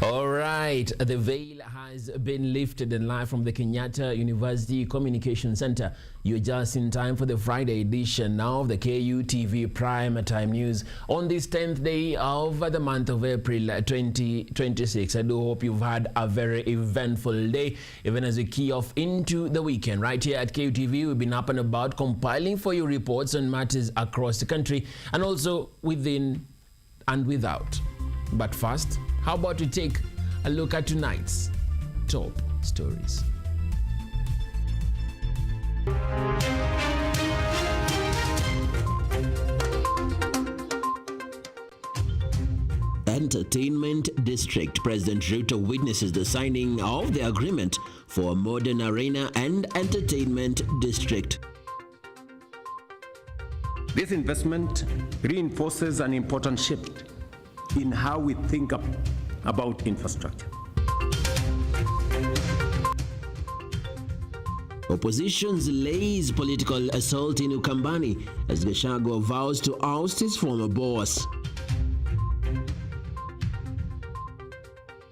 All right, the veil has been lifted and live from the Kenyatta University Communication Center. You're just in time for the Friday edition now of the Kutv Prime Time News on this 10th day of the month of April 2026. I do hope you've had a very eventful day, even as we key off into the weekend. Right here at Kutv, we've been up and about compiling for you reports on matters across the country and also within and without. But first, how about we take a look at tonight's top stories. Entertainment District. President Ruto witnesses the signing of the agreement for a modern arena and entertainment district. This investment reinforces an important shift in how we think about infrastructure. Opposition's lays political assault in Ukambani as Gachagua vows to oust his former boss.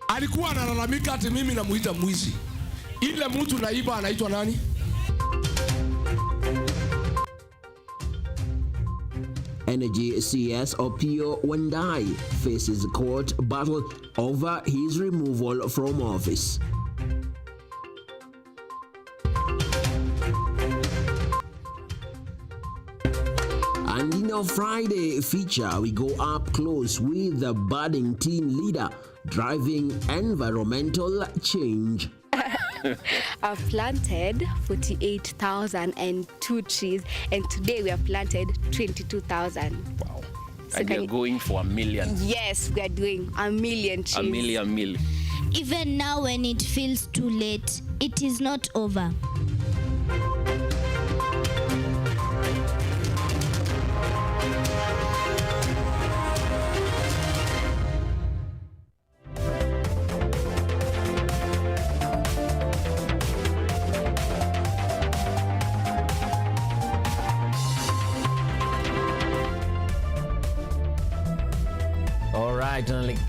Alikuwa analalamika ati mimi namuita mwizi. Ile mtu naiba anaitwa nani? Energy CS Opio Wandai faces court battle over his removal from office. And in our Friday feature, we go up close with the budding team leader driving environmental change. I've planted 48,002 trees, and today we have planted 22,000. Wow. So and you're going for 1 million. Yes, we are doing 1 million trees. 1 million. Even now when it feels too late, it is not over.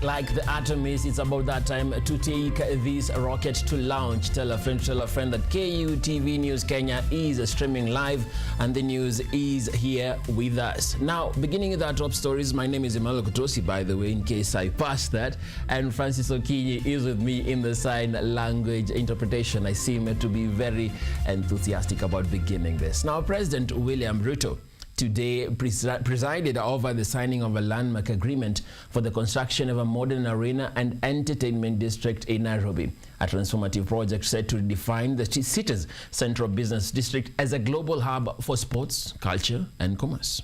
Like the Atomists, it's about that time to take this rocket to launch. Tell a friend that Kutv News Kenya is streaming live and the news is here with us. Now, beginning with our top stories, my name is Emmanuel Kutosi, by the way, in case I passed that. And Francis Okinyi is with me in the sign language interpretation. I seem to be very enthusiastic about beginning this. Now, President William Ruto today presided over the signing of a landmark agreement for the construction of a modern arena and entertainment district in Nairobi, a transformative project set to redefine the city's central business district as a global hub for sports, culture, and commerce.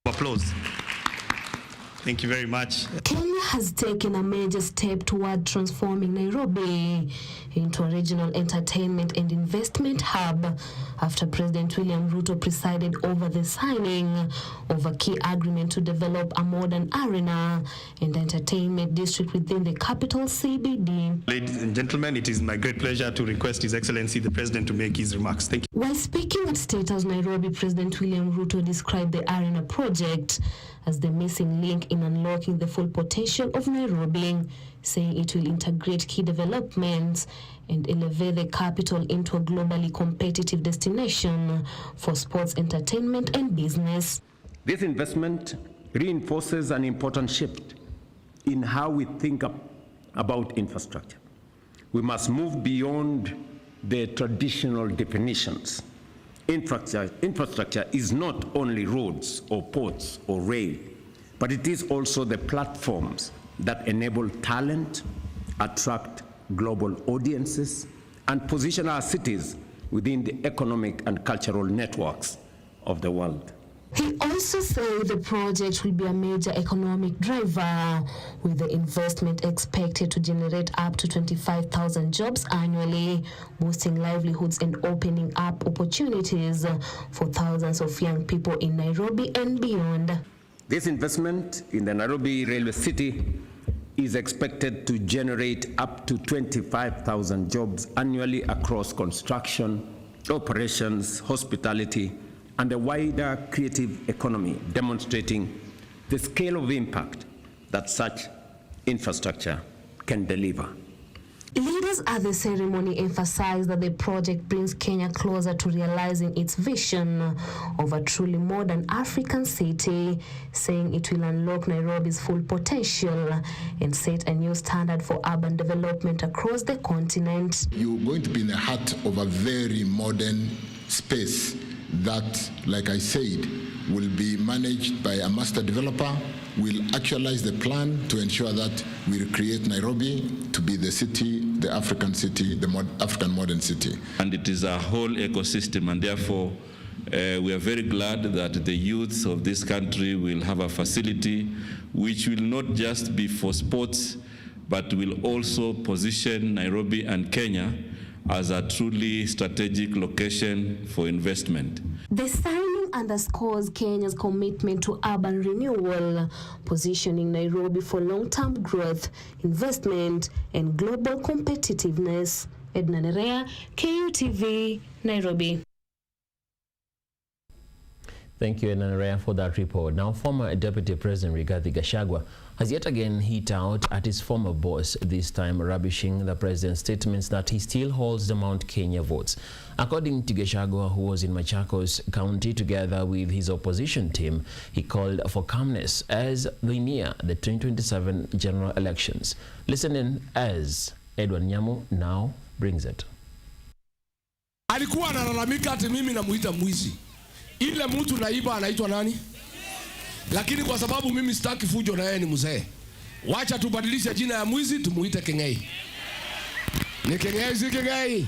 Applause. Thank you very much. Kenya has taken a major step toward transforming Nairobi into a regional entertainment and investment hub after President William Ruto presided over the signing of a key agreement to develop a modern arena and entertainment district within the capital CBD. Ladies and gentlemen, it is my great pleasure to request His Excellency the President to make his remarks. Thank you. While speaking at State House Nairobi, President William Ruto described the arena project as the missing link in unlocking the full potential of Nairobi, saying it will integrate key developments and elevate the capital into a globally competitive destination for sports, entertainment, and business. This investment reinforces an important shift in how we think about infrastructure. We must move beyond the traditional definitions. Infrastructure is not only roads or ports or rail, but it is also the platforms that enable talent, attract global audiences, and position our cities within the economic and cultural networks of the world. He also said the project will be a major economic driver, with the investment expected to generate up to 25,000 jobs annually, boosting livelihoods and opening up opportunities for thousands of young people in Nairobi and beyond. This investment in the Nairobi Railway City is expected to generate up to 25,000 jobs annually across construction, operations, hospitality, and a wider creative economy, demonstrating the scale of impact that such infrastructure can deliver. Leaders at the ceremony emphasized that the project brings Kenya closer to realizing its vision of a truly modern African city, saying it will unlock Nairobi's full potential and set a new standard for urban development across the continent. You're going to be in the heart of a very modern space that, like I said, will be managed by a master developer, will actualize the plan to ensure that we create Nairobi to be the city, the African city, the African modern city. And it is a whole ecosystem, and therefore we are very glad that the youth of this country will have a facility which will not just be for sports, but will also position Nairobi and Kenya as a truly strategic location for investment. The signing underscores Kenya's commitment to urban renewal, positioning Nairobi for long-term growth, investment, and global competitiveness. Edna Nerea, KUTV, Nairobi. Thank you, Emmanuel, for that report. Now, former Deputy President Rigathi Gachagua has yet again hit out at his former boss, this time rubbishing the president's statements that he still holds the Mount Kenya votes. According to Gachagua, who was in Machakos County together with his opposition team, he called for calmness as they near the 2027 general elections. Listen in as Edwin Nyamu now brings it. Alikuwa analalamika ati mimi namuita mwizi. Ile mtu naiba anaitwa nani? Lakini kwa sababu mimi sitaki fujo na yeye ni mzee, wacha tubadilishe jina ya mwizi tumuite Kengei. Ni Kengei si Kengei?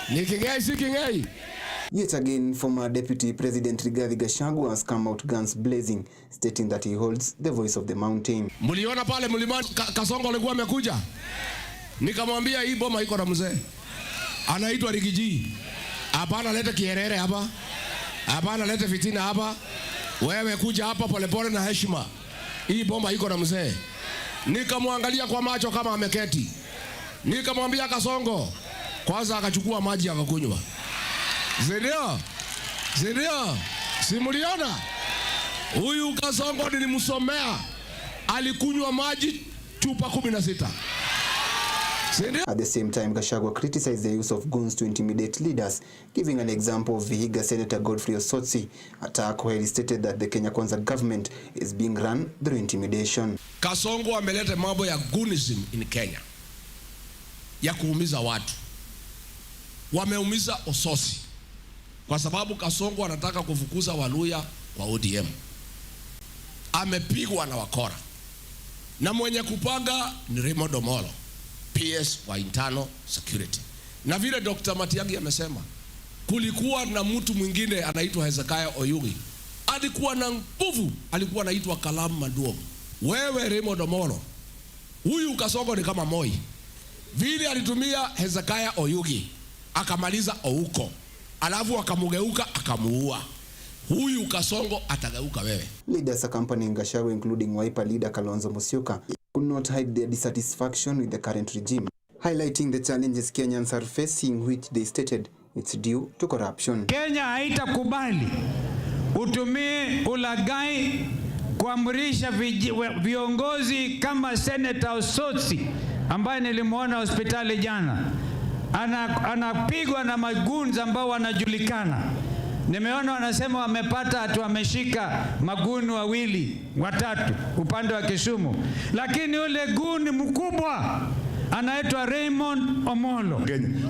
Ni Kengei si Kengei? Yet again, former Deputy President Rigathi Gachagua has come out guns blazing, stating that he holds the voice of the mountain. Muliona pale mlimani Kasongo alikuwa amekuja? Nikamwambia hii boma iko na mzee. Anaitwa Rigiji. Hapana leta kierere hapa. Hapana leta fitina hapa. Wewe kuja hapa polepole na heshima. Hii bomba iko na mzee. Nikamwangalia kwa macho kama ameketi. Nikamwambia Kasongo. Kwanza akachukua maji akakunywa. Zindio? Zindio? Simuliona? Huyu Kasongo nilimsomea. Alikunywa maji chupa 16. At the same time, Gachagua criticized the use of guns to intimidate leaders, giving an example of Vihiga Senator Godfrey Osotsi attack where he stated that the Kenya Kwanza government is being run through intimidation. Kasongo ameleta mambo ya gunism in Kenya, ya kuumiza watu. Wameumiza Ososi kwa sababu Kasongo anataka kufukuza Waluya kwa ODM. Amepigwa na wakora, na mwenye kupanga ni Raymond Omolo, PS wa internal security. Na vile Dr. Matiang'i amesema, kulikuwa na mtu mwingine anaitwa Hezekiah Oyugi, alikuwa na nguvu, alikuwa anaitwa Kalamu Maduong. Wewe Raymond Omolo, huyu Kasongo ni kama Moi. Vile alitumia Hezekiah Oyugi akamaliza Ouko, alafu akamugeuka akamuua. Huyu Kasongo atageuka wewe. Leaders accompanying Gachagua, including Wiper leader Kalonzo Musyoka, could not hide their dissatisfaction with the current regime, highlighting the challenges Kenyans are facing, which they stated it's due to corruption. Kenya haitakubali utumie ulaghai kuamrisha viongozi kama Senator Osotsi ambaye nilimwona hospitali jana. Anapigwa na magunzi ambao wanajulikana. Nimeona wanasema wamepata atu wameshika maguni wawili watatu upande wa Kisumu, lakini ule guni mkubwa anaitwa Raymond Omolo.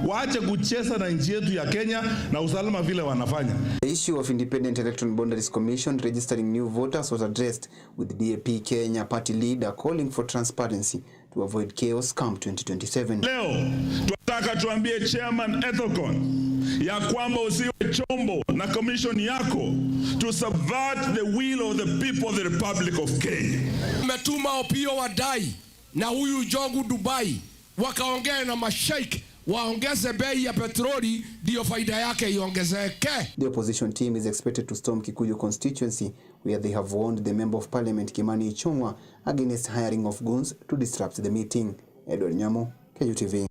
Waache kucheza na nchi yetu ya Kenya na usalama vile wanafanya. The issue of Independent Electoral Boundaries Commission registering new voters was addressed, with DAP Kenya party leader calling for transparency to avoid chaos come 2027. Leo tunataka tuambie Chairman Ethocon ya kwamba usiwe chombo na commission yako to subvert the will of the people of the Republic of Kenya. Umetuma Opio wadai na huyu Jogu Dubai wakaongea na masheik waongeze bei ya petroli ndio faida yake iongezeke. The opposition team is expected to storm Kikuyu constituency, where they have warned the Member of Parliament Kimani Ichung'wa against hiring of goons to disrupt the meeting. Edward Nyamo, KUTV.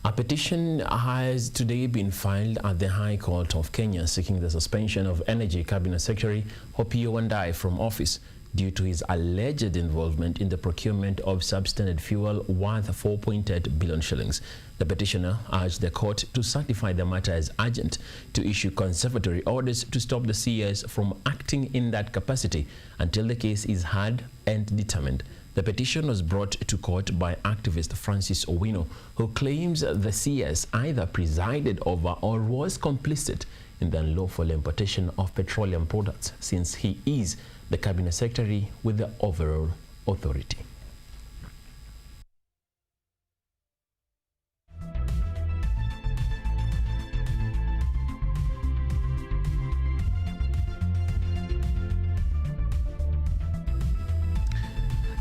A petition has today been filed at the High Court of Kenya seeking the suspension of Energy Cabinet Secretary Opiyo Wandayi from office due to his alleged involvement in the procurement of substandard fuel worth 4.8 billion shillings. The petitioner urged the court to certify the matter as urgent, to issue conservatory orders to stop the CS from acting in that capacity until the case is heard and determined. The petition was brought to court by activist Francis Owino, who claims the CS either presided over or was complicit in the unlawful importation of petroleum products, since he is the cabinet secretary with the overall authority.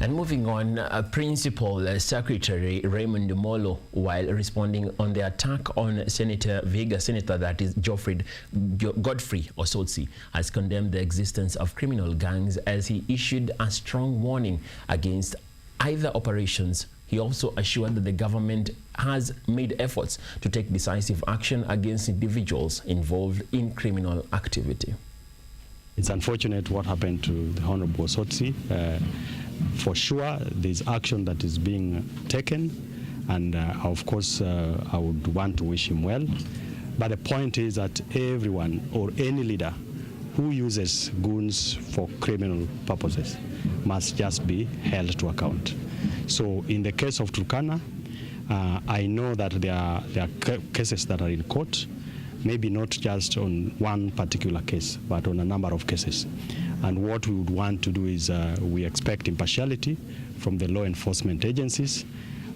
And moving on, Principal Secretary Raymond Molo, while responding on the attack on Senator that is Godfrey Osotsi, has condemned the existence of criminal gangs as he issued a strong warning against either operations. He also assured that the government has made efforts to take decisive action against individuals involved in criminal activity. It's unfortunate what happened to the Honorable Osotsi. For sure, there's action that is being taken, and of course, I would want to wish him well. But the point is that everyone or any leader who uses goons for criminal purposes must just be held to account. So in the case of Turkana, I know that there are cases that are in court, maybe not just on one particular case, but on a number of cases. And what we would want to do is we expect impartiality from the law enforcement agencies.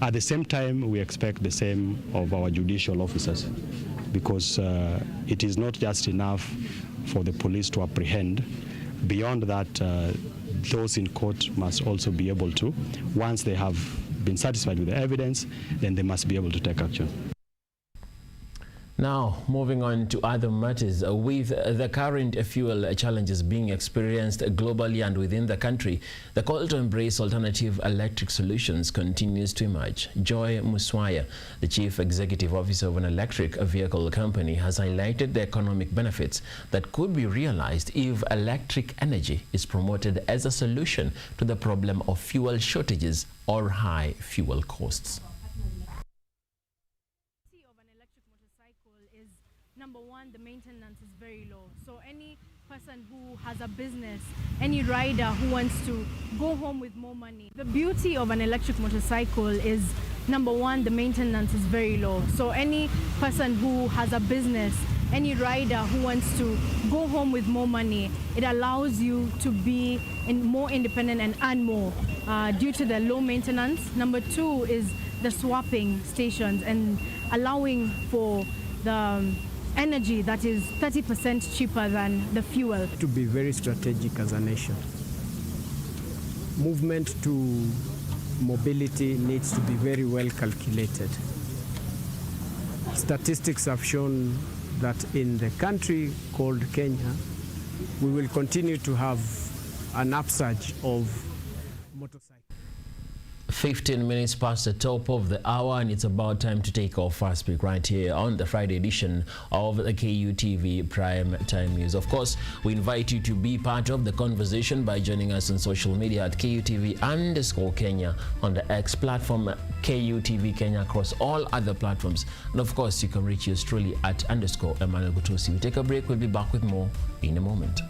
At the same time, we expect the same of our judicial officers, because it is not just enough for the police to apprehend. Beyond that, those in court must also be able to, once they have been satisfied with the evidence, then they must be able to take action. Now, moving on to other matters, with the current fuel challenges being experienced globally and within the country, the call to embrace alternative electric solutions continues to emerge. Joy Muswaya, the Chief Executive Officer of an electric vehicle company, has highlighted the economic benefits that could be realized if electric energy is promoted as a solution to the problem of fuel shortages or high fuel costs. Number one, the maintenance is very low. So any person who has a business, any rider who wants to go home with more money. The beauty of an electric motorcycle is, number one, the maintenance is very low. So any person who has a business, any rider who wants to go home with more money, it allows you to be more independent and earn more due to the low maintenance. Number two is the swapping stations and allowing for the energy that is 30% cheaper than the fuel. To be very strategic as a nation. Movement to mobility needs to be very well calculated. Statistics have shown that in the country called Kenya, we will continue to have an upsurge of motorcycles. 15 minutes past the top of the hour, and it's about time to take our first break right here on the Friday edition of the KUTV Prime Time News. Of course, we invite you to be part of the conversation by joining us on social media at KUTV_Kenya, on the X platform, KUTV Kenya, across all other platforms. And of course, you can reach us truly at _Emmanuel Kutosi. We take a break. We'll be back with more in a moment.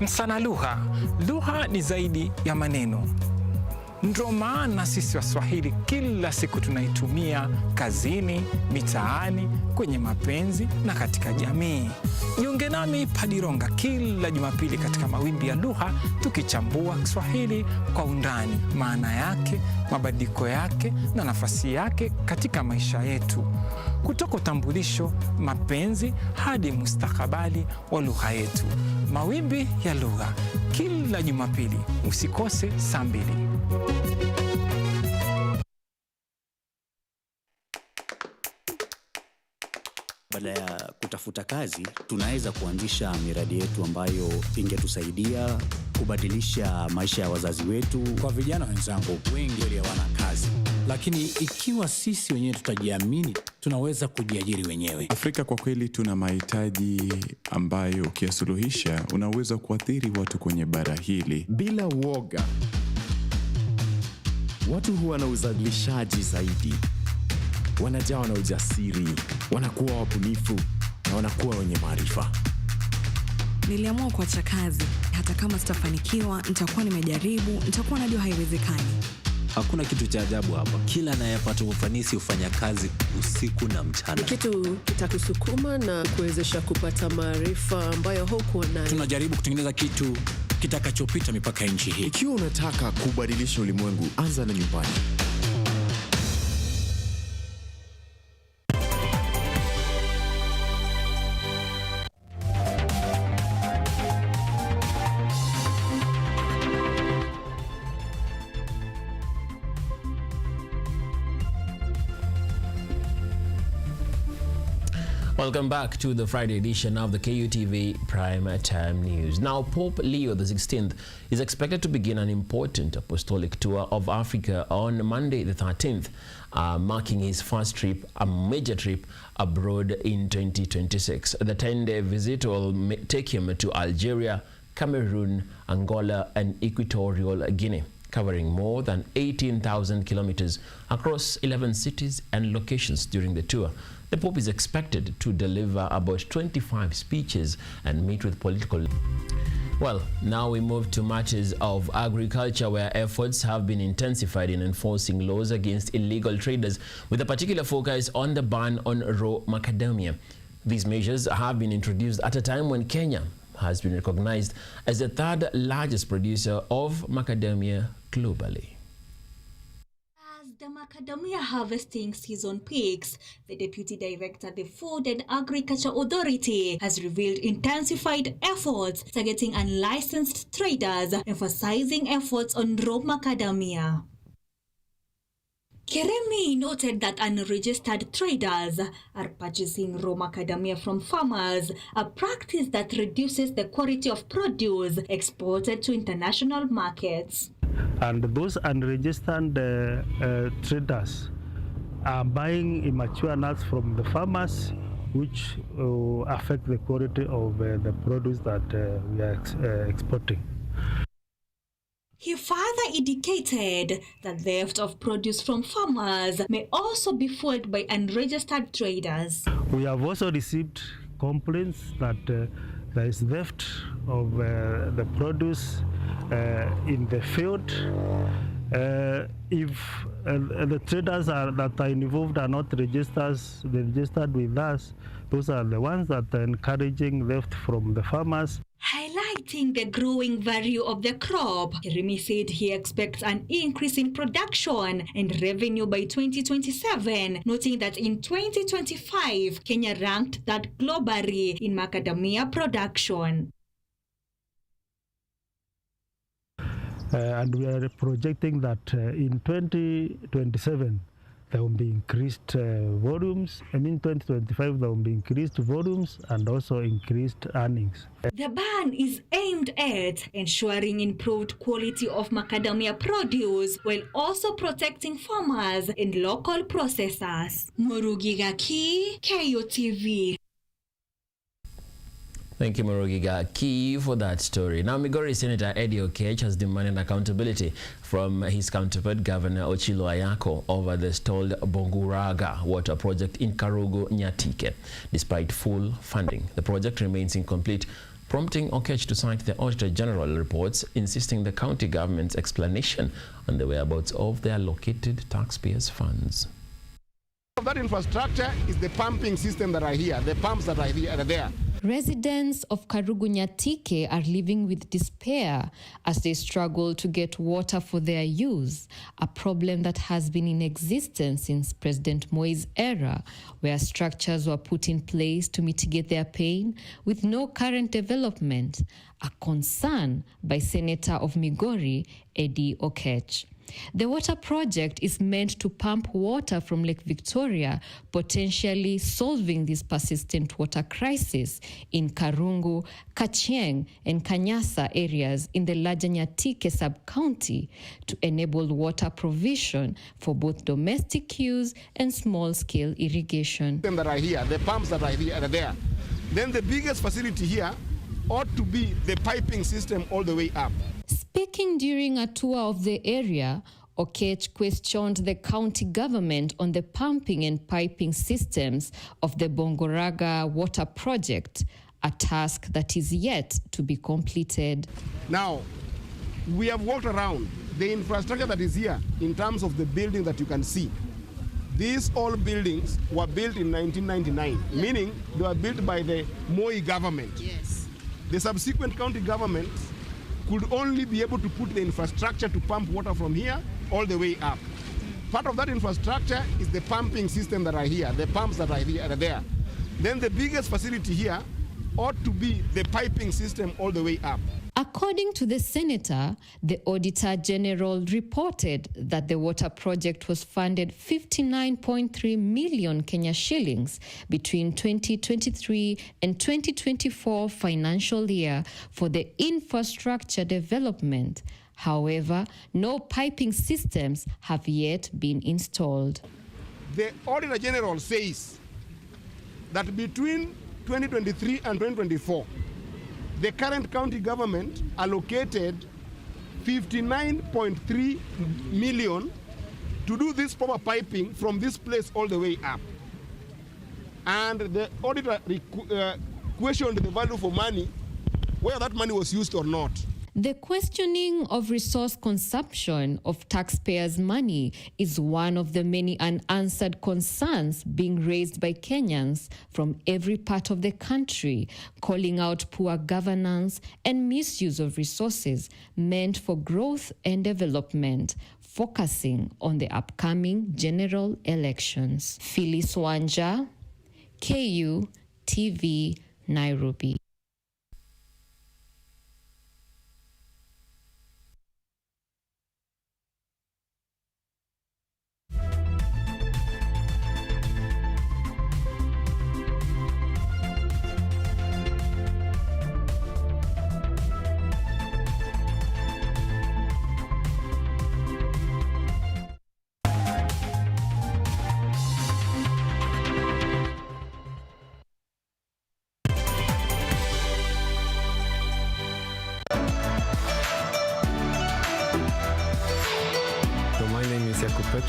Msana lugha. Lugha ni zaidi ya maneno. Ndio maana sisi Waswahili kila siku tunaitumia kazini, mitaani, kwenye mapenzi na katika jamii. Jiunge nami Padironga kila Jumapili katika Mawimbi ya Lugha, tukichambua Kiswahili kwa undani, maana yake, mabadiliko yake na nafasi yake katika maisha yetu. Kutoka utambulisho, mapenzi hadi mustakabali wa lugha yetu. Mawimbi ya Lugha kila Jumapili, usikose saa 2. Badala ya kutafuta kazi, tunaweza kuanzisha miradi yetu ambayo ingetusaidia kubadilisha maisha ya wazazi wetu. Kwa vijana wenzangu, wengi hawana kazi. Lakini ikiwa sisi wenyewe tutajiamini, tunaweza kujiajiri wenyewe. Afrika kwa kweli tuna mahitaji ambayo ukiyasuluhisha unaweza kuathiri watu kwenye bara hili. Bila uoga, watu huwa na uzalishaji zaidi. Wanajawa na ujasiri, wanakuwa wabunifu na wanakuwa wenye maarifa. Niliamua kuacha kazi. Hata kama sitafanikiwa, nitakuwa nimejaribu, nitakuwa najua haiwezekani. Hakuna kitu cha ajabu hapa. Kila anayepata ufanisi hufanya kazi usiku na mchana. Kitu kitakusukuma na kuwezesha kupata maarifa ambayo hukuwa nayo. Tunajaribu kutengeneza kitu kitakachopita mipaka ya nchi hii. Ikiwa unataka kubadilisha ulimwengu, anza na nyumbani. Welcome back to the Friday edition of the KUTV Prime Time News. Now, Pope Leo XVI is expected to begin an important apostolic tour of Africa on Monday the 13th, marking his first trip, a major trip abroad in 2026. The 10-day visit will take him to Algeria, Cameroon, Angola, and Equatorial Guinea, covering more than 18,000 kilometers across 11 cities and locations during the tour. The Pope is expected to deliver about 25 speeches and meet with political... Well, now we move to matters of agriculture, where efforts have been intensified in enforcing laws against illegal traders, with a particular focus on the ban on raw macadamia. These measures have been introduced at a time when Kenya has been recognized as the third largest producer of macadamia globally. The macadamia harvesting season peaks, the Deputy Director, the Food and Agriculture Authority, has revealed intensified efforts targeting unlicensed traders, emphasizing efforts on raw macadamia. Keremi noted that unregistered traders are purchasing raw macadamia from farmers, a practice that reduces the quality of produce exported to international markets. And those unregistered traders are buying immature nuts from the farmers, which affect the quality of the produce that we are exporting. He further indicated that theft of produce from farmers may also be fueled by unregistered traders. We have also received complaints that there is theft of the produce in the field. If the traders that are involved are not registered with us, those are the ones that are encouraging theft from the farmers. Highlighting the growing value of the crop, Keremi said he expects an increase in production and revenue by 2027, noting that in 2025, Kenya ranked third globally in macadamia production. And we are projecting that in 2027, there will be increased volumes, and in 2025 there will be increased volumes and also increased earnings. The ban is aimed at ensuring improved quality of macadamia produce while also protecting farmers and local processors. Murugi Gaki, KUTV. Thank you, Murugiga Ki, for that story. Now, Migori Senator Eddie Okech has demanded accountability from his counterpart, Governor Ochilo Ayako, over the stalled Bonguraga water project in Karugu, Nyatike. Despite full funding, the project remains incomplete, prompting Okech to cite the Auditor General reports, insisting the county government's explanation on the whereabouts of the allocated taxpayers' funds. That infrastructure is the pumping system that are here, the pumps that are there. Residents of Karugu Nyatike are living with despair as they struggle to get water for their use, a problem that has been in existence since President Moi's era, where structures were put in place to mitigate their pain with no current development, a concern by Senator of Migori, Eddie Okech. The water project is meant to pump water from Lake Victoria, potentially solving this persistent water crisis in Karungu, Kachieng, and Kanyasa areas in the larger Nyatike sub-county to enable water provision for both domestic use and small-scale irrigation. That are here, the pumps that are there. Then the biggest facility here ought to be the piping system all the way up. Speaking during a tour of the area, Okech questioned the county government on the pumping and piping systems of the Bongoraga water project, a task that is yet to be completed. Now, we have walked around the infrastructure that is here in terms of the building that you can see. These all buildings were built in 1999, meaning they were built by the Moi government. Yes. The subsequent county governments could only be able to put the infrastructure to pump water from here all the way up. Part of that infrastructure is the pumping system that are here, the pumps that are there. Then the biggest facility here ought to be the piping system all the way up. According to the senator, the Auditor General reported that the water project was funded 59.3 million Kenya shillings between 2023 and 2024 financial year for the infrastructure development. However, no piping systems have yet been installed. The Auditor General says that between 2023 and 2024, the current county government allocated 59.3 million to do this proper piping from this place all the way up. And the auditor questioned the value for money, whether that money was used or not. The questioning of resource consumption of taxpayers' money is one of the many unanswered concerns being raised by Kenyans from every part of the country, calling out poor governance and misuse of resources meant for growth and development, focusing on the upcoming general elections. Phyllis Wanja, KU TV, Nairobi.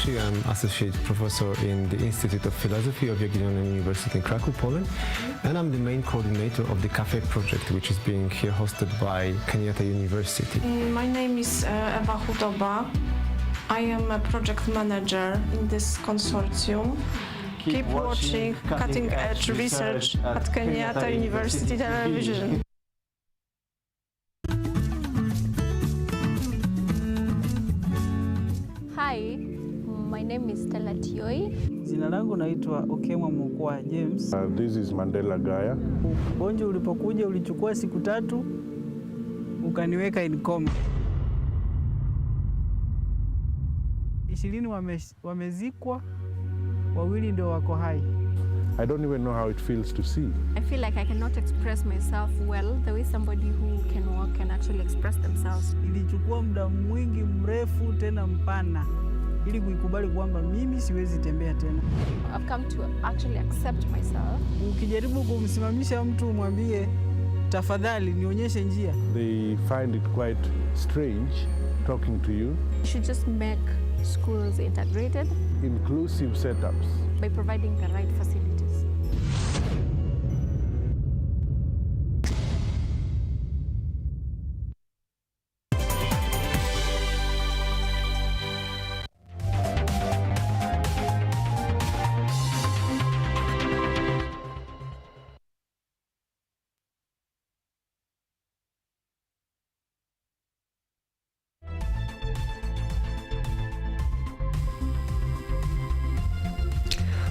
I'm Associate Professor in the Institute of Philosophy of Jagiellonian University in Krakow, Poland, and I'm the main coordinator of the Cafe project, which is being here hosted by Kenyatta University. My name is Ewa Hudoba. I am a project manager in this consortium. Keep watching cutting-edge research at Kenyatta University Television. Hi, my name is Stella Tioi. Jina langu naitwa Okemwa Mukwa James. This is Mandela Gaya. Ugonjwa ulipokuja ulichukua siku 3 ukaniweka in coma. 20 wamezikwa, 2 ndio wako hai. I don't even know how it feels to see. I feel like I cannot express myself well the way somebody who can walk can actually express themselves. Ilichukua muda mwingi mrefu tena mpana ili kuikubali kwamba mimi siwezi tembea tena. I've come to actually accept myself. Ukijaribu kumsimamisha mtu umwambie tafadhali nionyeshe njia. They find it quite strange talking to you. You should just make schools integrated. Inclusive setups. By providing the right facilities.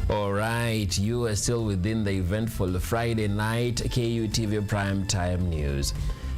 All right, you are still within the eventful Friday night KUTV Prime Time News.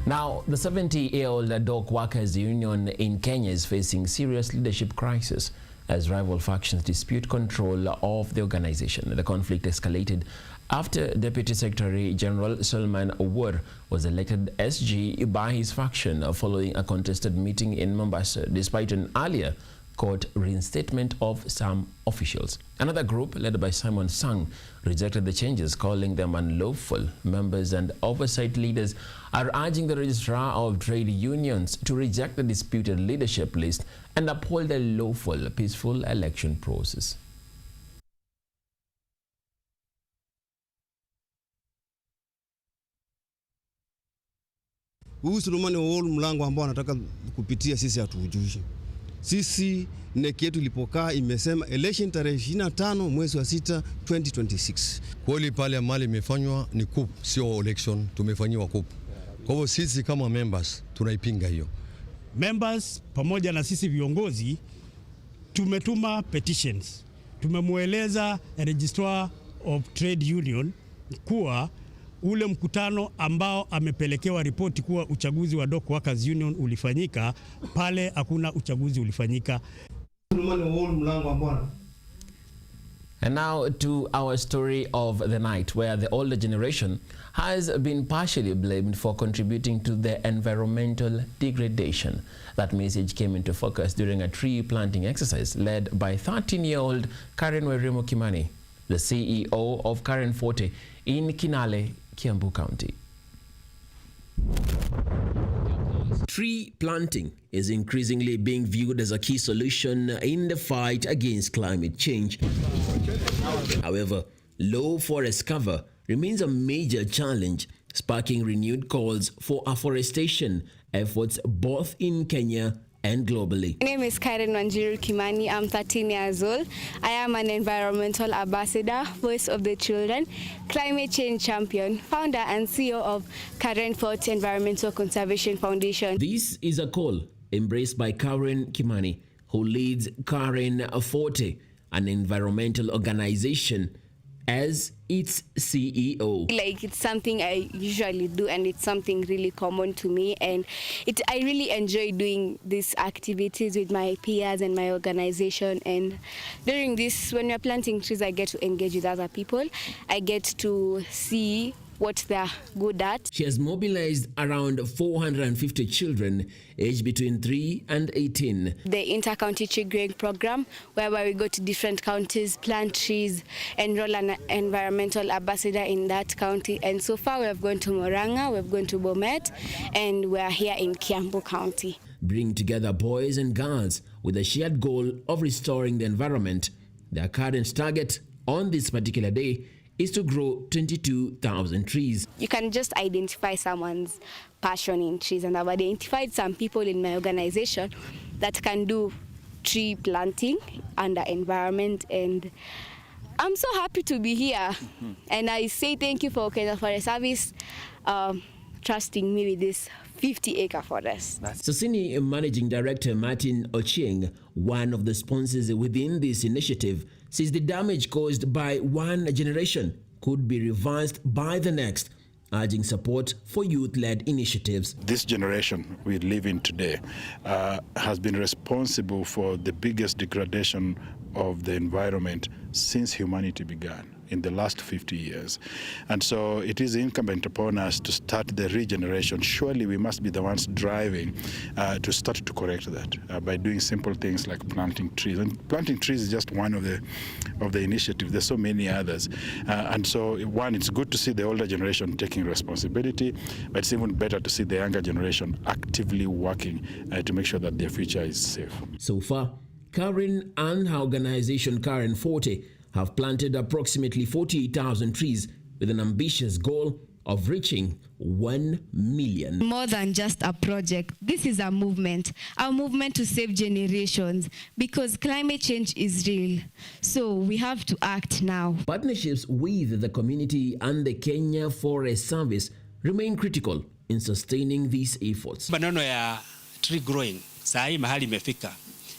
Now, the 70-year-old dock workers union in Kenya is facing serious leadership crisis as rival factions dispute control of the organization. The conflict escalated after Deputy Secretary General Solomon Owuor was elected SG by his faction following a contested meeting in Mombasa, despite an earlier court reinstatement of some officials. Another group, led by Simon Sang, rejected the changes, calling them unlawful. Members and oversight leaders are urging the Registrar of Trade Unions to reject the disputed leadership list and uphold a lawful, peaceful election process. Huu Solomon Owuor mlango ambao anataka kupitia sisi hatuujui. Sisi NEC yetu ilipokaa imesema election tarehe 25 mwezi wa 6 2026. Kweli pale amali imefanywa ni coup, sio election, tumefanyiwa coup. Kwa hivyo sisi kama members tunaipinga hiyo. Members pamoja na sisi viongozi tumetuma petitions. Tumemueleza Registrar of Trade Union kuwa ule mkutano ambao amepelekewa ripoti kuwa uchaguzi wa Dock Workers Union ulifanyika, pale hakuna uchaguzi ulifanyika. And now to our story of the night, where the older generation has been partially blamed for contributing to the environmental degradation. That message came into focus during a tree planting exercise led by 13-year-old Karen Werimo Kimani, the CEO of Karen Forte in Kinale, Kiambu County. Tree planting is increasingly being viewed as a key solution in the fight against climate change. However, low forest cover remains a major challenge, sparking renewed calls for afforestation efforts both in Kenya and globally. My name is Karen Wanjiru Kimani. I'm 13 years old. I am an environmental ambassador, voice of the children, climate change champion, founder and CEO of Karen Forte Environmental Conservation Foundation. This is a call embraced by Karen Kimani, who leads Karen Forte, an environmental organization, as its CEO. Like, it's something I usually do, and it's something really common to me, and I really enjoy doing these activities with my peers and my organization. And during this, when we're planting trees, I get to engage with other people. I get to see what they're good at. She has mobilized around 450 children aged between 3 and 18. The inter-county tree growing program, whereby we go to different counties, plant trees, enroll an environmental ambassador in that county. And so far we have gone to Moranga, we've gone to Bomet, and we're here in Kiambu County. Bring together boys and girls with a shared goal of restoring the environment. Their current target on this particular day is to grow 22,000 trees. You can just identify someone's passion in trees, and I've identified some people in my organization that can do tree planting under environment, and I'm so happy to be here. And I say thank you for Kenya Forest Service trusting me with this 50-acre forest. Sosini Managing Director Martin Ochieng, one of the sponsors within this initiative, says the damage caused by one generation could be reversed by the next, urging support for youth-led initiatives. This generation we live in today has been responsible for the biggest degradation of the environment since humanity began in the last 50 years. And so it is incumbent upon us to start the regeneration. Surely we must be the ones driving to start to correct that by doing simple things like planting trees. And planting trees is just one of the initiatives. There's so many others. And so one, it's good to see the older generation taking responsibility, but it's even better to see the younger generation actively working to make sure that their future is safe. So far, Karen and her organization Karen Forte have planted approximately 48,000 trees with an ambitious goal of reaching 1 million. More than just a project, this is a movement to save generations, because climate change is real. So we have to act now. Partnerships with the community and the Kenya Forest Service remain critical in sustaining these efforts. Maneno ya tree growing, saa hii mahali imefika.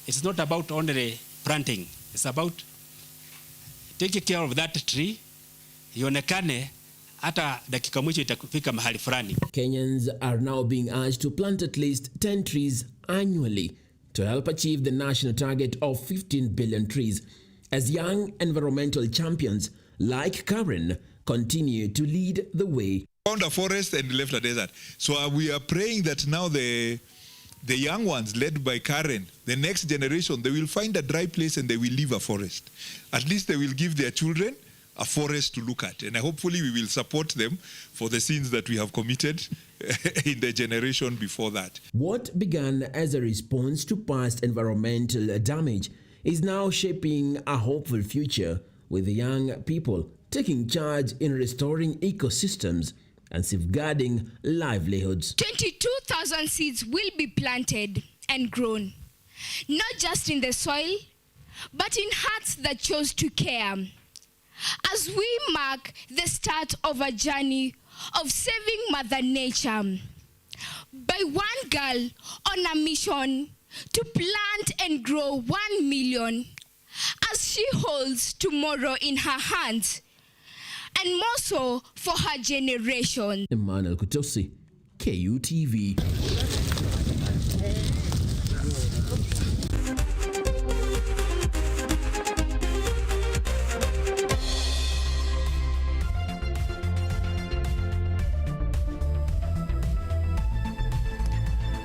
It's not about only planting, it's about taking care of that tree, ionekane hata dakika mwisho itafika mahali fulani. Kenyans are now being urged to plant at least 10 trees annually to help achieve the national target of 15 billion trees, as young environmental champions like Karen continue to lead the way. Found a forest and left a desert. So we are praying that now the young ones, led by Karen, the next generation, they will find a dry place and they will leave a forest. At least they will give their children a forest to look at. And hopefully we will support them for the sins that we have committed in the generation before that. What began as a response to past environmental damage is now shaping a hopeful future, with the young people taking charge in restoring ecosystems and safeguarding livelihoods. 22,000 seeds will be planted and grown, not just in the soil, but in hearts that chose to care. As we mark the start of a journey of saving Mother Nature, by one girl on a mission to plant and grow 1 million, as she holds tomorrow in her hands, and more so for her generation. Emmanuel Kutosi, KUTV.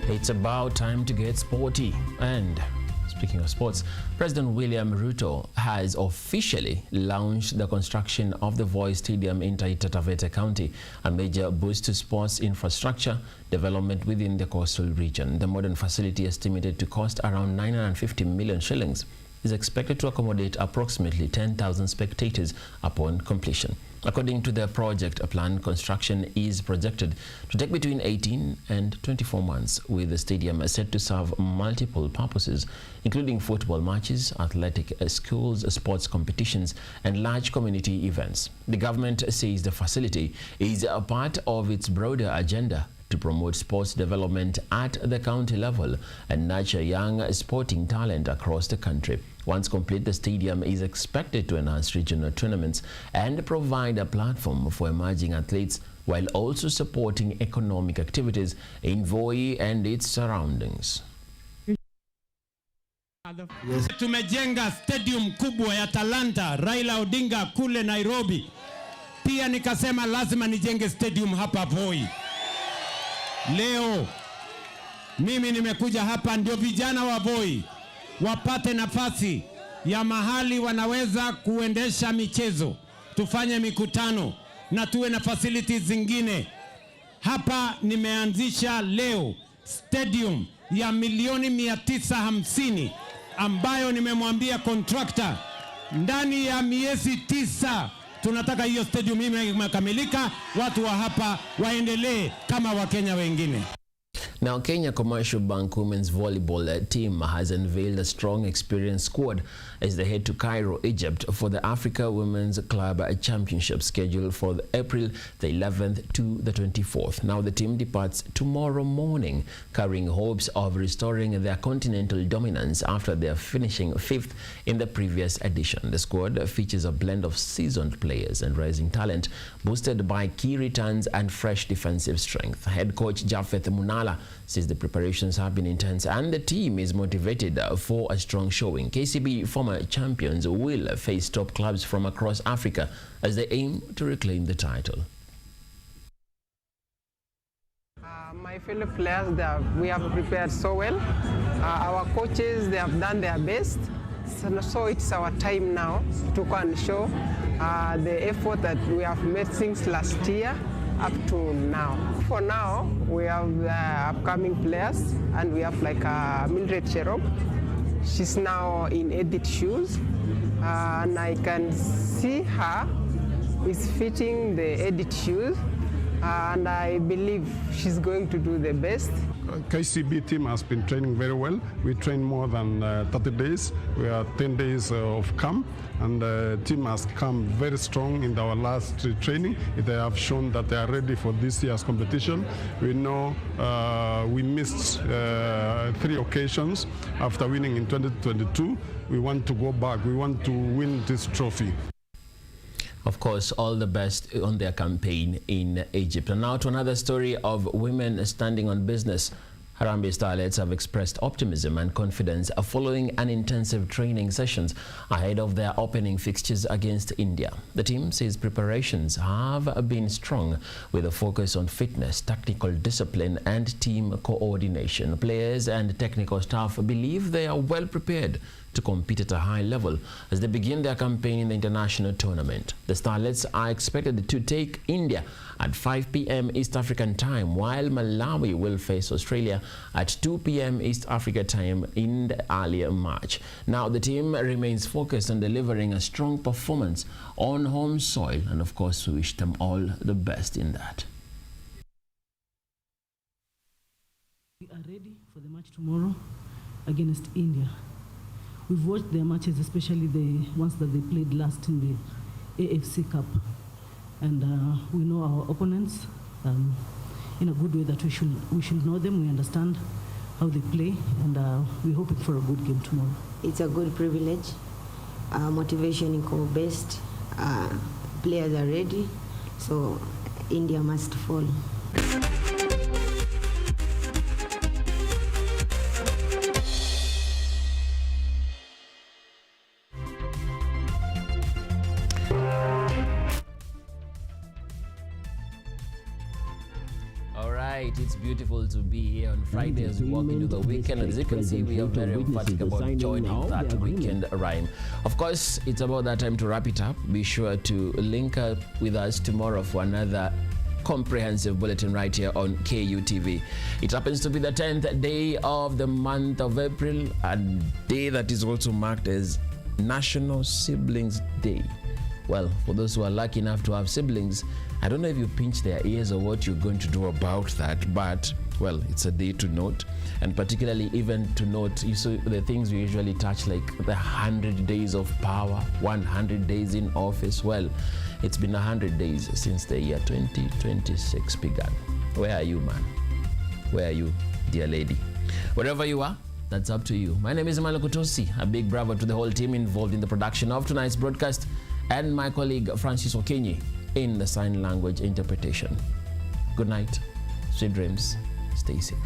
It's about time to get sporty. And speaking of sports, President William Ruto has officially launched the construction of the Voi Stadium in Taita Taveta County, a major boost to sports infrastructure development within the coastal region. The modern facility, estimated to cost around 950 million shillings, is expected to accommodate approximately 10,000 spectators upon completion. According to the project plan, construction is projected to take between 18 and 24 months, with the stadium set to serve multiple purposes, including football matches, athletic schools, sports competitions, and large community events. The government says the facility is a part of its broader agenda to promote sports development at the county level and nurture young sporting talent across the country. Once complete, the stadium is expected to enhance regional tournaments and provide a platform for emerging athletes, while also supporting economic activities in Voi and its surroundings. Yes. Tumejenga stadium kubwa ya Talanta Raila Odinga kule Nairobi. Pia nikasema lazima nijenge stadium hapa Voi. Leo mimi nimekuja hapa ndio vijana wa Voi wapate nafasi ya mahali wanaweza kuendesha michezo, tufanye mikutano na tuwe na facilities zingine. Hapa nimeanzisha leo stadium ya milioni 950 ambayo nimemwambia contractor ndani ya miezi 9 tunataka hiyo stadium imekamilika, watu wa hapa waendelee kama Wakenya wengine. Now, Kenya Commercial Bank women's volleyball team has unveiled a strong, experienced squad as they head to Cairo, Egypt for the Africa Women's Club Championship scheduled for April the 11th to the 24th. Now, the team departs tomorrow morning, carrying hopes of restoring their continental dominance after their finishing 5th in the previous edition. The squad features a blend of seasoned players and rising talent, boosted by key returns and fresh defensive strength. Head coach Japheth Munala says the preparations have been intense and the team is motivated for a strong showing. KCB former champions will face top clubs from across Africa as they aim to reclaim the title. My fellow players, we have prepared so well. Our coaches, they have done their best. So it's our time now to go and show the effort that we have made since last year up to now. For now, we have the upcoming players, and we have like Mildred Cherop. She's now in Edit shoes, and I can see her is fitting the Edit shoes, and I believe she's going to do the best. KCB team has been training very well. We trained more than 30 days. We are 10 days of camp, and the team has come very strong in our last training. They have shown that they are ready for this year's competition. We know we missed 3 occasions after winning in 2022. We want to go back. We want to win this trophy. Of course, all the best on their campaign in Egypt. And now to another story of women standing on business. Harambee Starlets have expressed optimism and confidence following an intensive training sessions ahead of their opening fixtures against India. The team says preparations have been strong with a focus on fitness, tactical discipline and team coordination. Players and technical staff believe they are well prepared to compete at a high level as they begin their campaign in the international tournament. The Starlets are expected to take India at 5 p.m. East African time, while Malawi will face Australia at 2 p.m. East Africa time in the earlier March. Now, the team remains focused on delivering a strong performance on home soil, and of course, we wish them all the best in that. We are ready for the match tomorrow against India. We've watched their matches, especially the ones that they played last in the AFC Cup. And we know our opponents in a good way that we should know them, we understand how they play, and we're hoping for a good game tomorrow. It's a good privilege. Motivation is best. Players are ready, so India must fall. It's beautiful to be here on Friday as we walk into the weekend. As you can see, we are very emphatic about joining that weekend rhyme. Of course, it's about that time to wrap it up. Be sure to link up with us tomorrow for another comprehensive bulletin right here on KUTV. It happens to be the 10th day of the month of April, a day that is also marked as National Siblings Day. Well, for those who are lucky enough to have siblings, I don't know if you pinch their ears or what you're going to do about that, but, well, it's a day to note. And particularly even to note, you see the things we usually touch, like the 100 days of power, 100 days in office. Well, it's been 100 days since the year 2026 began. Where are you, man? Where are you, dear lady? Wherever you are, that's up to you. My name is Emmanuel Kutosi. A big bravo to the whole team involved in the production of tonight's broadcast, and my colleague Francis Okenyi in the sign language interpretation. Good night, sweet dreams, stay safe.